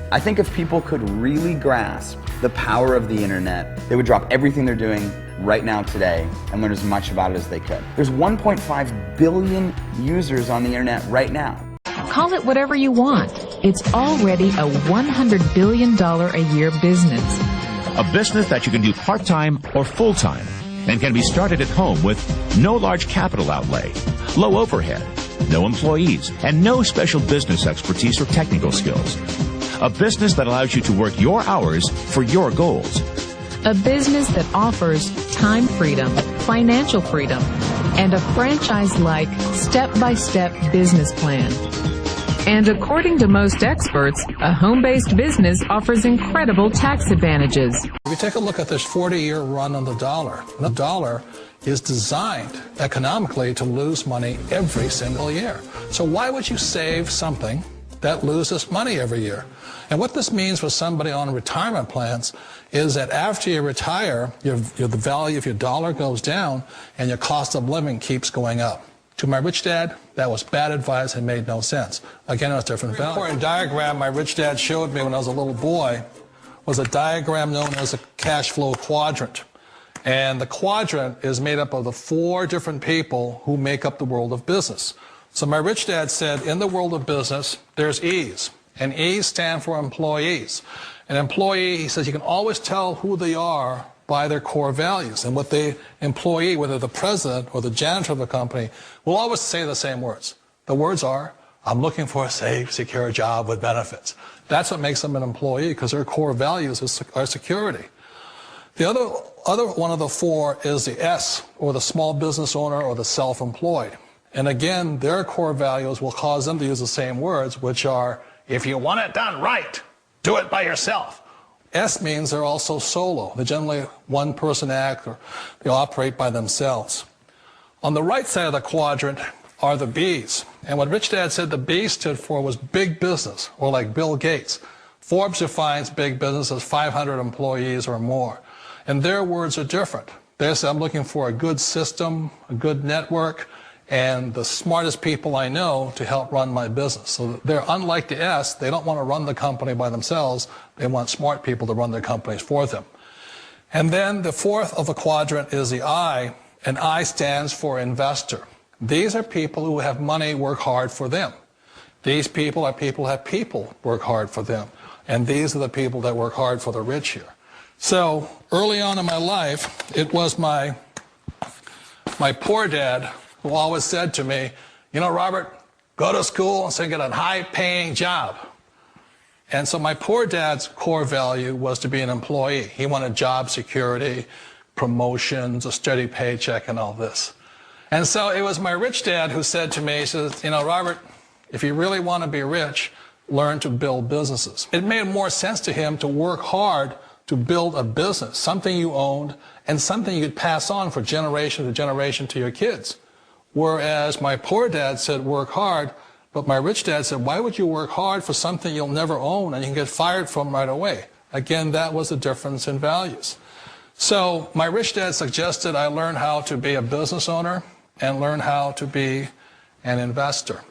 I think if people could really grasp the power of the internet, they would drop everything they're doing right now today and learn as much about it as they could. There's 1.5 billion users on the internet right now. Call it whatever you want. It's already a $100 billion a year business. A business that you can do part-time or full-time and can be started at home with no large capital outlay, low overhead, no employees, and no special business expertise or technical skills. A business that allows you to work your hours for your goals. A business that offers time freedom, financial freedom, and a franchise-like, step-by-step business plan. And according to most experts, a home-based business offers incredible tax advantages. If you take a look at this 40-year run on the dollar is designed economically to lose money every single year. So why would you save something that loses money every year? And what this means for somebody on retirement plans is that after you retire, the value of your dollar goes down and your cost of living keeps going up. To my rich dad, that was bad advice and made no sense. Again, it was different value. The important diagram my rich dad showed me when I was a little boy was a diagram known as a cash flow quadrant. And the quadrant is made up of the 4 different people who make up the world of business. So my rich dad said, in the world of business, there's E's. And E's stand for employees. An employee, he says, you can always tell who they are by their core values. And what the employee, whether the president or the janitor of the company, will always say the same words. The words are, I'm looking for a safe, secure job with benefits. That's what makes them an employee, because their core values are security. The other one of the 4 is the S, or the small business owner or the self-employed. And again, their core values will cause them to use the same words, which are, if you want it done right, do it by yourself. S means they're also solo. They're generally one-person act, or they operate by themselves. On the right side of the quadrant are the B's. And what Rich Dad said the B stood for was big business, or like Bill Gates. Forbes defines big business as 500 employees or more. And their words are different. They say, I'm looking for a good system, a good network, and the smartest people I know to help run my business. So they're unlike the S. They don't want to run the company by themselves. They want smart people to run their companies for them. And then the 4th of the quadrant is the I, and I stands for investor. These are people who have money work hard for them. These people are people who have people work hard for them. And these are the people that work hard for the rich here. So early on in my life, it was my poor dad who always said to me, you know, Robert, go to school and so get a high-paying job. And so my poor dad's core value was to be an employee. He wanted job security, promotions, a steady paycheck, and all this. And so it was my rich dad who said to me, he says, you know, Robert, if you really want to be rich, learn to build businesses. It made more sense to him to work hard to build a business, something you owned, and something you could pass on for generation to generation to your kids. Whereas my poor dad said, work hard, but my rich dad said, why would you work hard for something you'll never own and you can get fired from right away? Again, that was the difference in values. So my rich dad suggested I learn how to be a business owner and learn how to be an investor.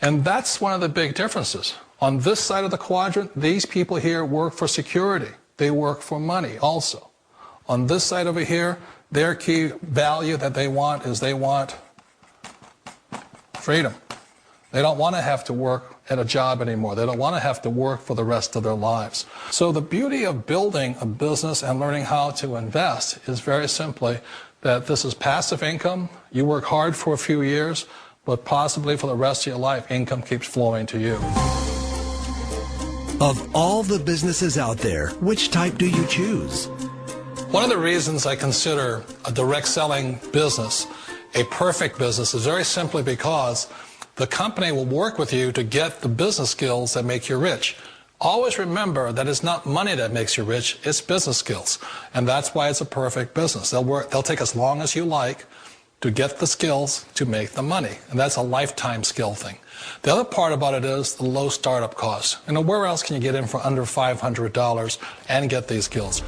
And that's one of the big differences. On this side of the quadrant, these people here work for security. They work for money also. On this side over here, their key value that they want is they want freedom. They don't want to have to work at a job anymore. They don't want to have to work for the rest of their lives. So the beauty of building a business and learning how to invest is very simply that this is passive income. You work hard for a few years, but possibly for the rest of your life, income keeps flowing to you. Of all the businesses out there, which type do you choose? One of the reasons I consider a direct selling business a perfect business is very simply because the company will work with you to get the business skills that make you rich. Always remember that it's not money that makes you rich, it's business skills. And that's why it's a perfect business. They'll take as long as you like to get the skills to make the money. And that's a lifetime skill thing. The other part about it is the low startup costs. You know, where else can you get in for under $500 and get these skills?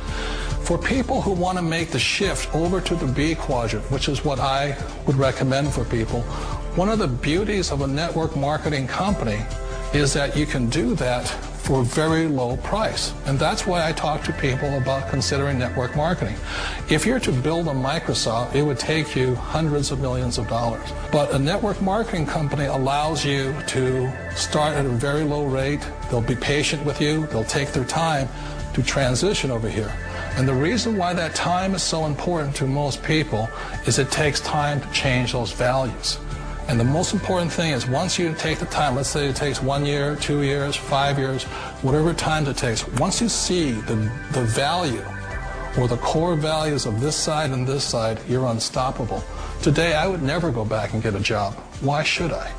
For people who want to make the shift over to the B quadrant, which is what I would recommend for people, one of the beauties of a network marketing company is that you can do that for a very low price. And that's why I talk to people about considering network marketing. If you're to build a Microsoft, it would take you hundreds of millions of dollars. But a network marketing company allows you to start at a very low rate. They'll be patient with you. They'll take their time to transition over here. And the reason why that time is so important to most people is it takes time to change those values. And the most important thing is once you take the time, let's say it takes 1 year, 2 years, 5 years, whatever time it takes, once you see the value or the core values of this side and this side, you're unstoppable. Today, I would never go back and get a job. Why should I?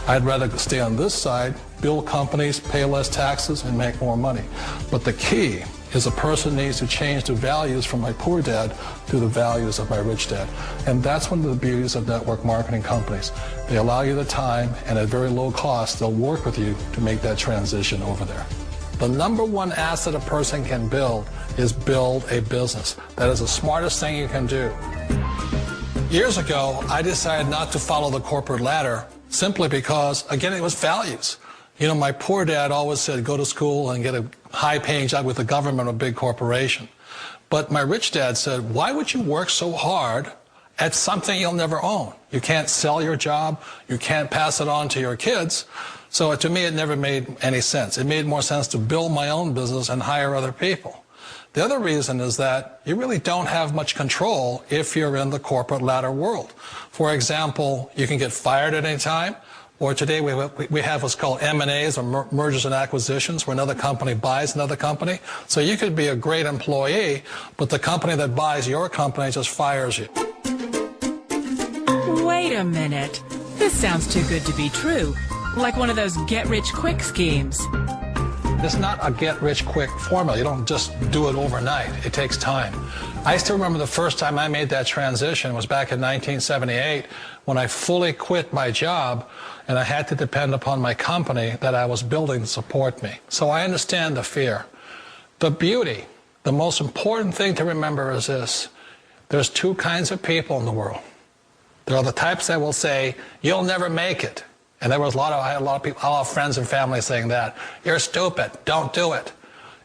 I'd rather stay on this side, build companies, pay less taxes, and make more money. But the key is a person needs to change the values from my poor dad to the values of my rich dad. And that's one of the beauties of network marketing companies. They allow you the time, and at very low cost, they'll work with you to make that transition over there. The number one asset a person can build is build a business. That is the smartest thing you can do. Years ago, I decided not to follow the corporate ladder simply because, again, it was values. You know, my poor dad always said, go to school and get a high-paying job with the government or a big corporation. But my rich dad said, why would you work so hard at something you'll never own? You can't sell your job. You can't pass it on to your kids. So to me, it never made any sense. It made more sense to build my own business and hire other people. The other reason is that you really don't have much control if you're in the corporate ladder world. For example, you can get fired at any time. Or today we have what's called M&As, or mergers and acquisitions, where another company buys another company. So you could be a great employee, but the company that buys your company just fires you. Wait a minute. This sounds too good to be true. Like one of those get-rich-quick schemes. It's not a get-rich-quick formula. You don't just do it overnight. It takes time. I still remember the first time I made that transition was back in 1978 when I fully quit my job and I had to depend upon my company that I was building to support me. So I understand the fear. The beauty, the most important thing to remember is this. There's two kinds of people in the world. There are the types that will say, you'll never make it. And I had a lot of people, a lot of friends and family saying that. You're stupid, don't do it.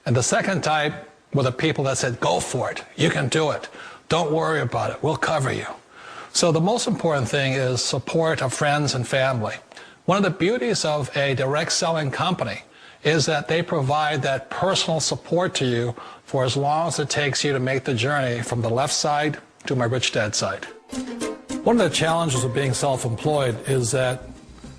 And the second type were the people that said, go for it, you can do it. Don't worry about it, we'll cover you. So the most important thing is support of friends and family. One of the beauties of a direct selling company is that they provide that personal support to you for as long as it takes you to make the journey from the left side to my rich dad side. One of the challenges of being self-employed is that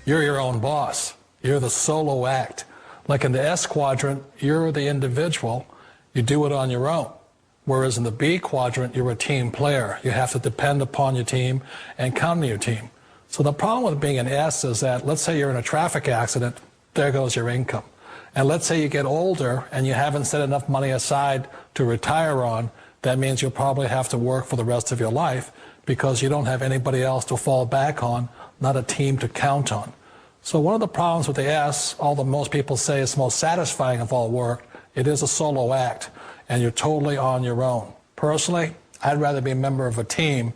you're your own boss. You're the solo act. Like in the S quadrant, you're the individual. You do it on your own. Whereas in the B quadrant, you're a team player. You have to depend upon your team and count on your team. So the problem with being an S is that, let's say you're in a traffic accident, there goes your income. And let's say you get older and you haven't set enough money aside to retire on, that means you'll probably have to work for the rest of your life because you don't have anybody else to fall back on, not a team to count on. So one of the problems with the S, although most people say it's the most satisfying of all work, it is a solo act, and you're totally on your own. Personally, I'd rather be a member of a team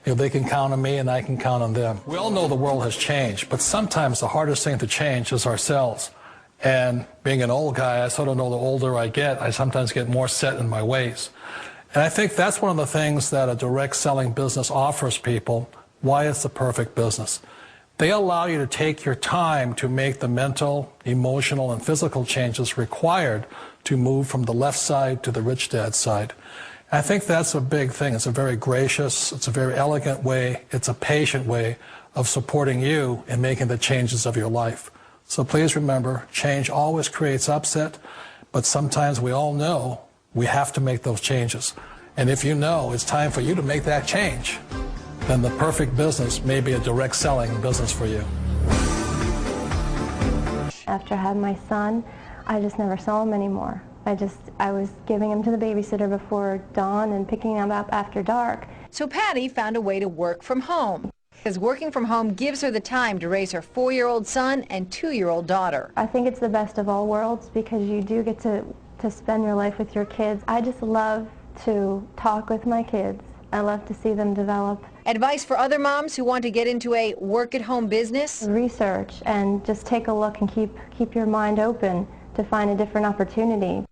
if they can count on me and I can count on them. We all know the world has changed, but sometimes the hardest thing to change is ourselves. And being an old guy, I sort of know the older I get, I sometimes get more set in my ways. And I think that's one of the things that a direct selling business offers people, why it's the perfect business. They allow you to take your time to make the mental, emotional, and physical changes required to move from the left side to the rich dad side. I think that's a big thing. It's a very gracious, it's a very elegant way, it's a patient way of supporting you in making the changes of your life. So please remember, change always creates upset, but sometimes we all know we have to make those changes. And if you know it's time for you to make that change, then the perfect business may be a direct selling business for you. After I had my son, I just never saw him anymore. I was giving him to the babysitter before dawn and picking him up after dark. So Patty found a way to work from home, because working from home gives her the time to raise her 4-year-old son and 2-year-old daughter. I think it's the best of all worlds because you do get to spend your life with your kids. I just love to talk with my kids. I love to see them develop. Advice for other moms who want to get into a work-at-home business? Research and just take a look and keep your mind open to find a different opportunity.